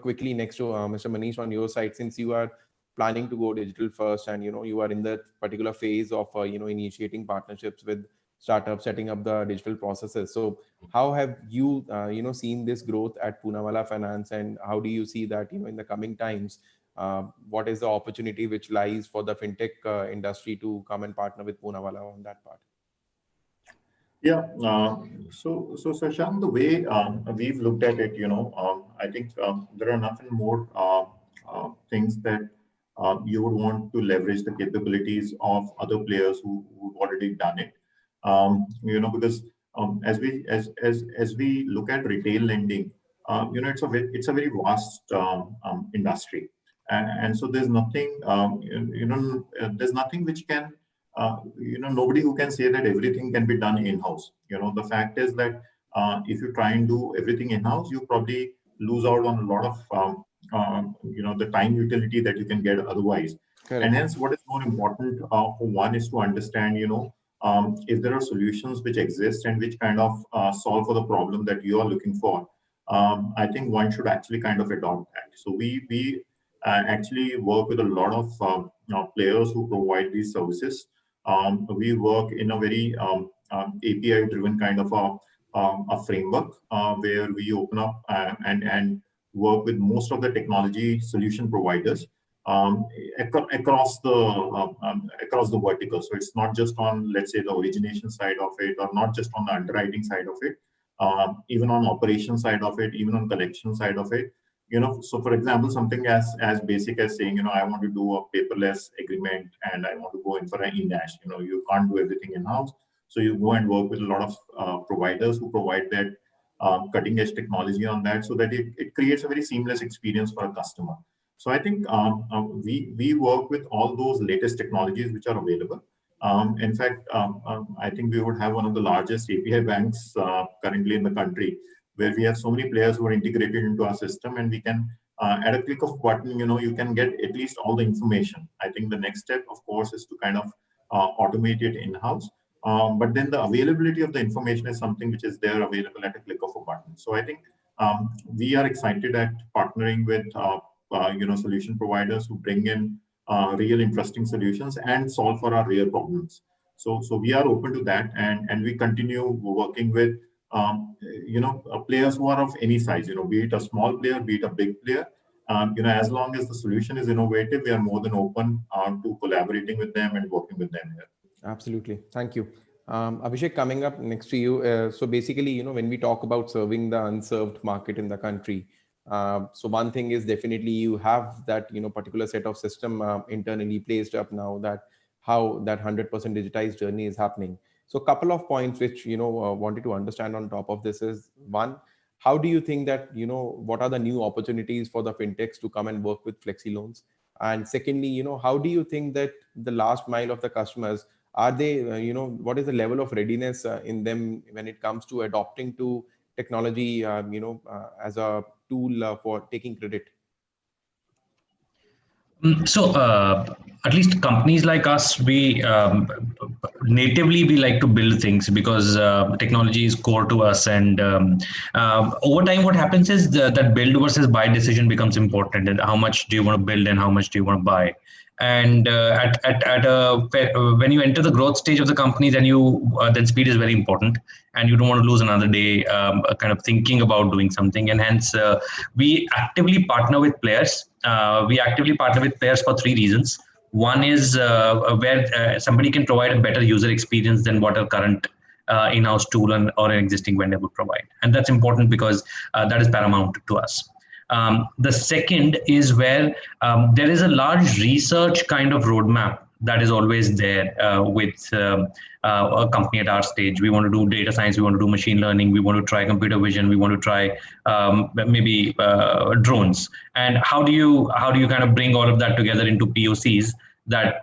quickly next to Mr. Manish, on your side, since you are planning to go digital first, and you are in that particular phase of initiating partnerships with startups, setting up the digital processes. So how have you seen this growth at Poonawalla Finance, and how do you see that in the coming times what is the opportunity which lies for the fintech industry to come and partner with Poonawalla on that part? Yeah. So Shashank, the way we've looked at it, I think there are nothing more things that you would want to leverage the capabilities of other players who've already done it. Because as we look at retail lending, it's a very vast industry, and so there's nothing there's nothing which can nobody who can say that everything can be done in-house. The fact is that if you try and do everything in-house, you probably lose out on a lot of the time utility that you can get otherwise. Correct. And hence, what is more important for one is to understand, if there are solutions which exist and which kind of solve for the problem that you are looking for. I think one should actually kind of adopt that. So we actually work with a lot of players who provide these services. We work in a very API-driven kind of a framework where we open up and work with most of the technology solution providers across the vertical. So it's not just on, let's say, the origination side of it, or not just on the underwriting side of it, even on operation side of it, even on collection side of it. So for example, something as basic as saying, I want to do a paperless agreement and I want to go in for an in-dash. You can't do everything in-house. So you go and work with a lot of providers who provide that cutting edge technology on that, so that it creates a very seamless experience for a customer. So I think we work with all those latest technologies which are available. In fact, I think we would have one of the largest API banks currently in the country, where we have so many players who are integrated into our system, and we can, at a click of a button, you can get at least all the information. I think the next step, of course, is to kind of automate it in-house. But then the availability of the information is something which is there available at a click of a button. So I think we are excited at partnering with solution providers who bring in real interesting solutions and solve for our real problems. So we are open to that, and we continue working with players who are of any size, be it a small player, be it a big player. As long as the solution is innovative, we are more than open to collaborating with them and working with them here. Absolutely. Thank you. Abhishek, coming up next to you. So basically, when we talk about serving the unserved market in the country, so one thing is definitely you have that, particular set of system internally placed up now, that how that 100% digitized journey is happening. So a couple of points which, wanted to understand on top of this is, one, how do you think that, what are the new opportunities for the fintechs to come and work with Flexi Loans? And secondly, how do you think that the last mile of the customers, are they, what is the level of readiness in them when it comes to adopting to technology, as a tool for taking credit? So at least companies like us, we natively like to build things because technology is core to us, and over time what happens is that build versus buy decision becomes important, and how much do you want to build and how much do you want to buy. And when you enter the growth stage of the company, then speed is very important, and you don't want to lose another day kind of thinking about doing something. And hence we actively partner with players. We actively partner with players for three reasons. One is where somebody can provide a better user experience than what a current in-house tool or an existing vendor would provide, and that's important because that is paramount to us. The second is where there is a large research kind of roadmap that is always there with a company at our stage. We want to do data science, we want to do machine learning, we want to try computer vision, we want to try maybe drones. And how do you kind of bring all of that together into POCs that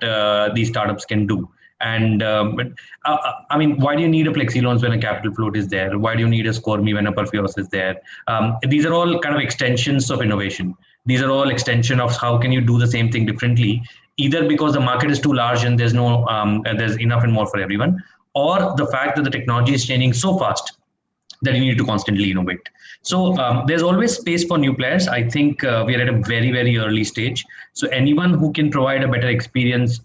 these startups can do? And I mean, why do you need a Flexi Loans when a Capital Float is there? Why do you need a ScoreMe when a Perfios is there? These are all kind of extensions of innovation. These are all extension of how can you do the same thing differently, either because the market is too large and there's enough and more for everyone, or the fact that the technology is changing so fast that you need to constantly innovate. So there's always space for new players. I think we are at a very, very early stage. So anyone who can provide a better experience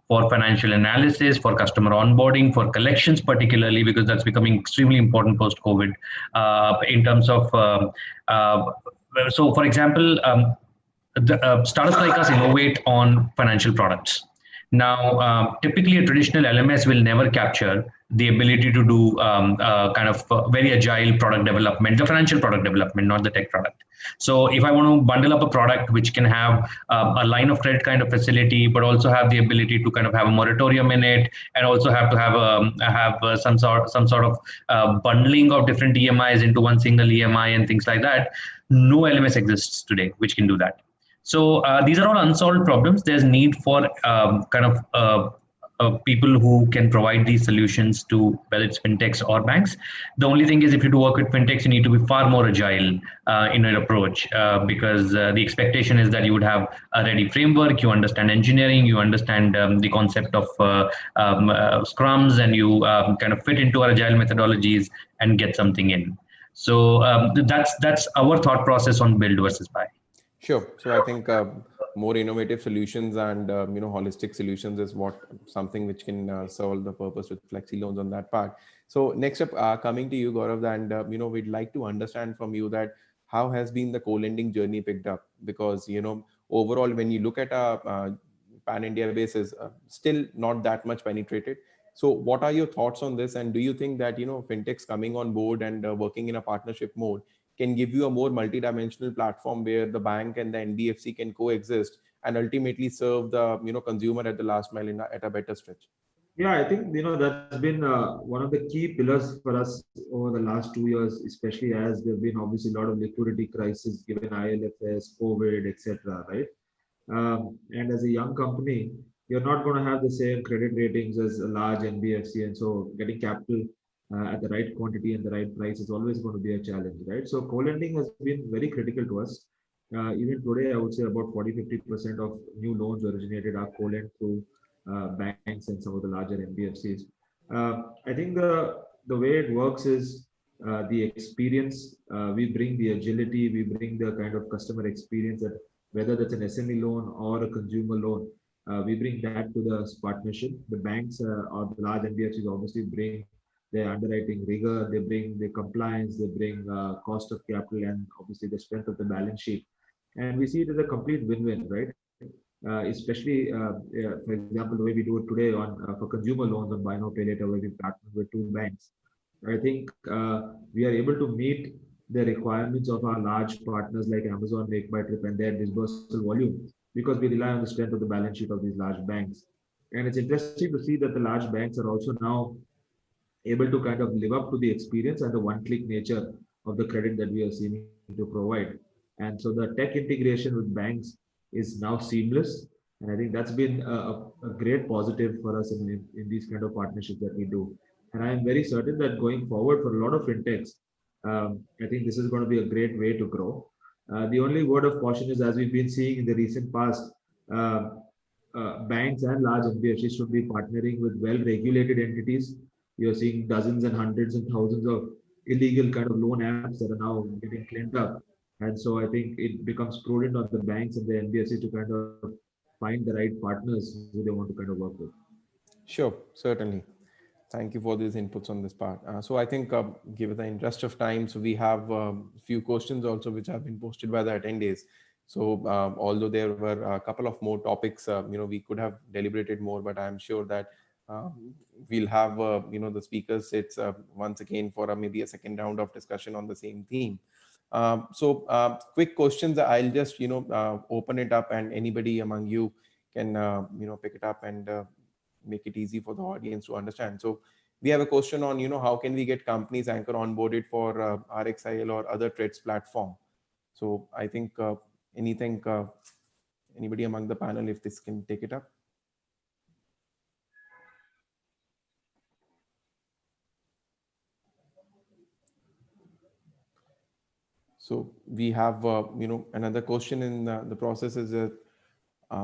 for financial analysis, for customer onboarding, for collections particularly, because that's becoming extremely important post-COVID in terms of, so for example, startups like us innovate on financial products. Now, typically a traditional LMS will never capture the ability to do very agile product development, the financial product development, not the tech product. So if I want to bundle up a product which can have a line of credit kind of facility, but also have the ability to kind of have a moratorium in it, and also have to have some sort of bundling of different EMIs into one single EMI and things like that, no LMS exists today which can do that. So these are all unsolved problems. There's need for people who can provide these solutions to, whether it's fintechs or banks. The only thing is, if you do work with fintechs, you need to be far more agile in your approach, because the expectation is that you would have a ready framework, you understand engineering, you understand the concept of scrums, and you kind of fit into our agile methodologies and get something in. So that's our thought process on build versus buy. Sure. So I think more innovative solutions and holistic solutions is something which can solve the purpose with Flexi Loans on that part. So next up, coming to you, Gaurav, and we'd like to understand from you that how has been the co-lending journey picked up? Because overall, when you look at a pan-India basis, still not that much penetrated. So what are your thoughts on this? And do you think that fintechs coming on board and working in a partnership mode can give you a more multidimensional platform where the bank and the NBFC can coexist and ultimately serve the consumer at the last mile at a better stretch? Yeah, I think that's been one of the key pillars for us over the last 2 years, especially as there've been obviously a lot of liquidity crisis given IL&FS, COVID, etc. Right? And as a young company, you're not going to have the same credit ratings as a large NBFC, and so getting capital at the right quantity and the right price is always going to be a challenge, right? So co-lending has been very critical to us. Even today, I would say about 40-50% of new loans originated are co-lent through banks and some of the larger NBFCs. I think the way it works is the experience. We bring the agility, we bring the kind of customer experience that whether that's an SME loan or a consumer loan, we bring that to the partnership. The banks or the large NBFCs obviously bring their underwriting rigor, they bring the compliance, they bring cost of capital, and obviously the strength of the balance sheet. And we see it as a complete win-win, right? Especially, for example, the way we do it today for consumer loans on buy now pay later, where we partner with 2 banks. I think we are able to meet the requirements of our large partners like Amazon, MakeMyTrip, and their disbursal volume, because we rely on the strength of the balance sheet of these large banks. And it's interesting to see that the large banks are also now able to kind of live up to the experience and the one-click nature of the credit that we are seeming to provide. And so the tech integration with banks is now seamless. And I think that's been a great positive for us in these kind of partnerships that we do. And I am very certain that going forward for a lot of fintechs, I think this is going to be a great way to grow. The only word of caution is, as we've been seeing in the recent past, banks and large NBFCs should be partnering with well-regulated entities. You're seeing dozens and hundreds and thousands of illegal kind of loan apps that are now getting cleaned up. And so I think it becomes prudent on the banks and the NBFC to kind of find the right partners who they want to kind of work with. Sure, certainly. Thank you for these inputs on this part. So I think given the interest of time, so we have a few questions also which have been posted by the attendees. So although there were a couple of more topics, we could have deliberated more, but I'm sure that we'll have the speakers sits once again for maybe a second round of discussion on the same theme. So quick questions. I'll just open it up, and anybody among you can pick it up and make it easy for the audience to understand. So we have a question on how can we get companies anchor onboarded for RXIL or other TReDS platform. So I think anybody among the panel, if this can take it up. So we have, another question in the process is that,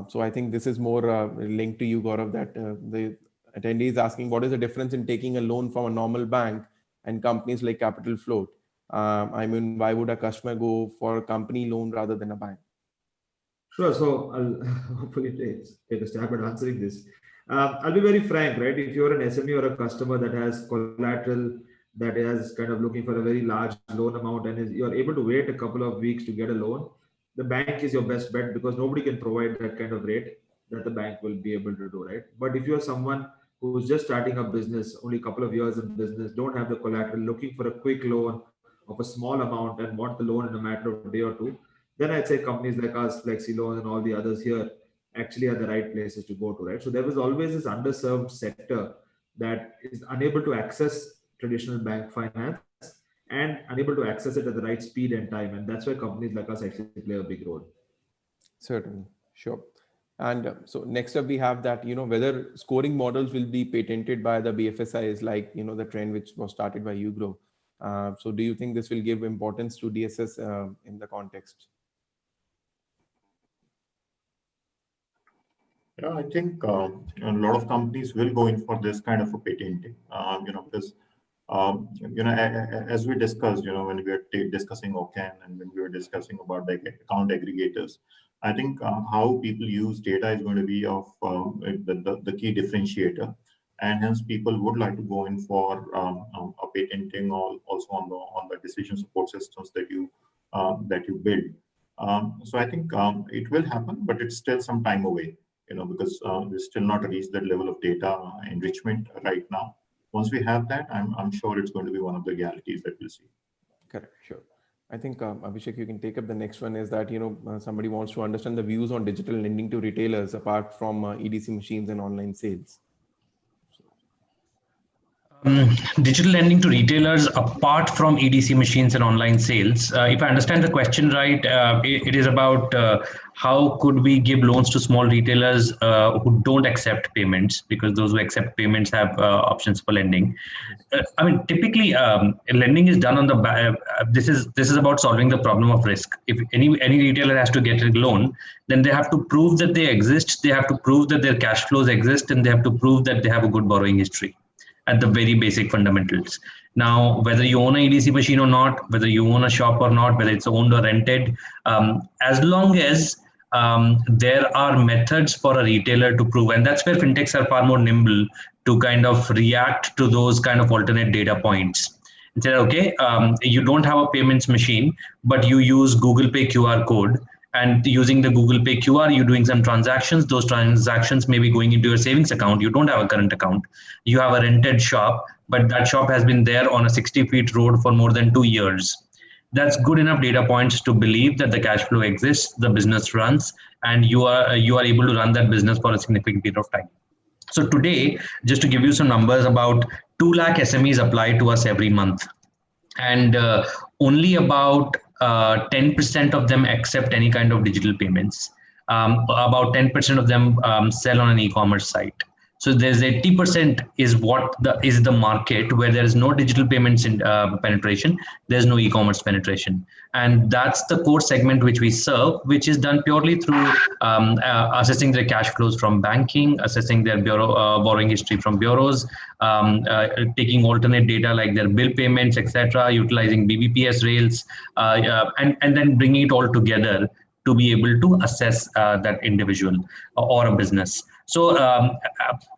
so I think this is more linked to you, Gaurav, that the attendee is asking, what is the difference in taking a loan from a normal bank and companies like Capital Float? I mean, why would a customer go for a company loan rather than a bank? Sure. So I'll hopefully take a stab at answering this. I'll be very frank, right? If you're an SME or a customer that has collateral, that is kind of looking for a very large loan amount, and you're able to wait a couple of weeks to get a loan, the bank is your best bet because nobody can provide that kind of rate that the bank will be able to do, right? But if you're someone who's just starting a business, only a couple of years in business, don't have the collateral, looking for a quick loan of a small amount and want the loan in a matter of a day or two, then I'd say companies like us, Flexi Loan and all the others here actually are the right places to go to, right? So there was always this underserved sector that is unable to access traditional bank finance and unable to access it at the right speed and time. And that's where companies like us actually play a big role. Certainly, sure. And so next up we have that, whether scoring models will be patented by the BFSI is like, the trend which was started by YouGrow. So do you think this will give importance to DSS in the context? Yeah, I think a lot of companies will go in for this kind of a patenting, because as we discussed, when we were discussing OCAN and when we were discussing about the account aggregators, I think how people use data is going to be of the key differentiator, and hence people would like to go in for a patenting or also on the decision support systems that you build. So I think it will happen, but it's still some time away, because we're still not reached that level of data enrichment right now. Once we have that, I'm sure it's going to be one of the realities that we'll see. Correct, sure. I think Abhishek, you can take up the next one. Is that somebody wants to understand the views on digital lending to retailers apart from EDC machines and online sales. Digital lending to retailers apart from EDC machines and online sales. If I understand the question right, it is about how could we give loans to small retailers who don't accept payments, because those who accept payments have options for lending. I mean, typically, lending is done on the this is about solving the problem of risk. If any retailer has to get a loan, then they have to prove that they exist. They have to prove that their cash flows exist, and they have to prove that they have a good borrowing history at the very basic fundamentals. Now, whether you own an EDC machine or not, whether you own a shop or not, whether it's owned or rented, as long as there are methods for a retailer to prove, and that's where fintechs are far more nimble to kind of react to those kind of alternate data points. And say, okay, you don't have a payments machine, but you use Google Pay QR code. And using the Google Pay QR, you're doing some transactions. Those transactions may be going into your savings account. You don't have a current account. You have a rented shop, but that shop has been there on a 60-feet road for more than 2 years. That's good enough data points to believe that the cash flow exists, the business runs, and you are able to run that business for a significant period of time. So today, just to give you some numbers, about 2 lakh SMEs apply to us every month. And only about 10% of them accept any kind of digital payments. About 10% of them sell on an e-commerce site. So there's 80% is what is the market where there is no digital payments in penetration. There's no e-commerce penetration, and that's the core segment which we serve, which is done purely through assessing their cash flows from banking, assessing their borrowing history from bureaus, taking alternate data like their bill payments, etc., utilizing BBPS rails, and then bringing it all together to be able to assess that individual or a business. So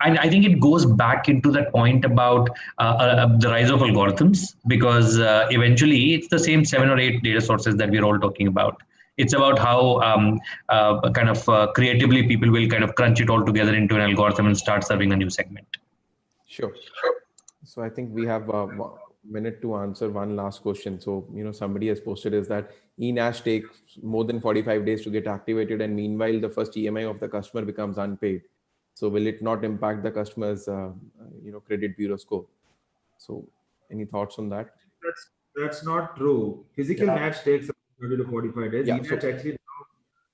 I think it goes back into that point about the rise of algorithms, because eventually it's the same 7 or 8 data sources that we're all talking about. It's about how creatively people will kind of crunch it all together into an algorithm and start serving a new segment. Sure. So I think we have a minute to answer one last question. So, somebody has posted is that eNACH takes more than 45 days to get activated, and meanwhile, the first EMI of the customer becomes unpaid. So will it not impact the customer's, credit bureau score? So any thoughts on that? That's not true. Physical NACH takes 30 to 45 days. Yeah, eNACH actually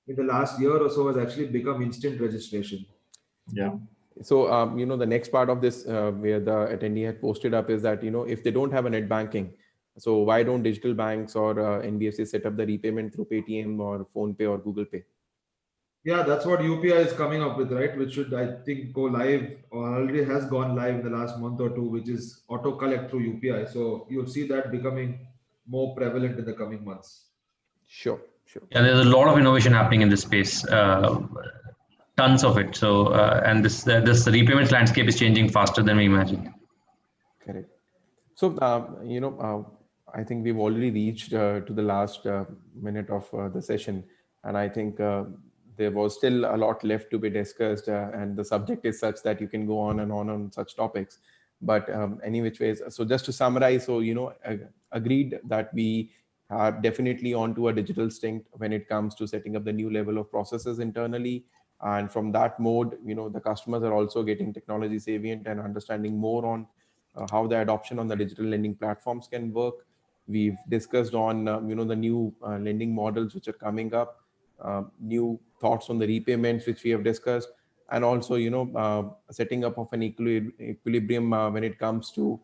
in the last year or so has actually become instant registration. Yeah. So, the next part of this where the attendee had posted up is that, if they don't have a net banking, so why don't digital banks or NBFCs set up the repayment through Paytm or PhonePe or Google Pay? Yeah, that's what UPI is coming up with, right? Which should, I think, go live or already has gone live in the last month or two, which is auto collect through UPI. So you'll see that becoming more prevalent in the coming months. Sure. Yeah, there's a lot of innovation happening in this space. Tons of it. So, and this repayments landscape is changing faster than we imagined. Correct. So, I think we've already reached to the last minute of the session. And I think there was still a lot left to be discussed, and the subject is such that you can go on and on such topics. But any which ways, so just to summarize, so agreed that we are definitely onto a digital stint when it comes to setting up the new level of processes internally. And from that mode, the customers are also getting technology savvy and understanding more on how the adoption on the digital lending platforms can work. We've discussed on the new lending models which are coming up, new thoughts on the repayments which we have discussed, and also setting up of an equilibrium when it comes to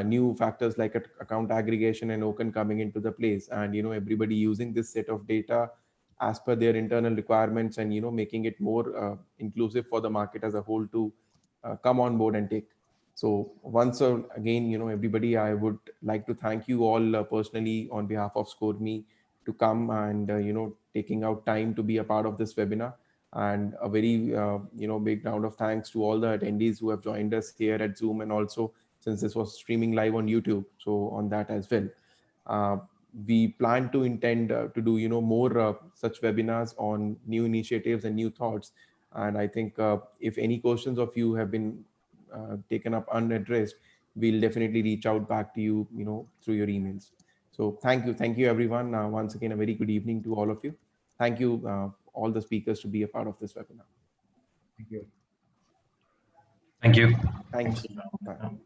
new factors like account aggregation and OCEN coming into the place, and everybody using this set of data as per their internal requirements, and making it more inclusive for the market as a whole to come on board and take. So once again, everybody, I would like to thank you all personally on behalf of ScoreMe to come and taking out time to be a part of this webinar. And a very big round of thanks to all the attendees who have joined us here at Zoom, and also since this was streaming live on YouTube, so on that as well. We plan to intend to do more such webinars on new initiatives and new thoughts. And I think if any questions of you have been taken up unaddressed, we'll definitely reach out back to you, through your emails. So thank you everyone. Once again, a very good evening to all of you. Thank you all the speakers to be a part of this webinar. Thank you. Thank you. Thanks. Thanks. Bye.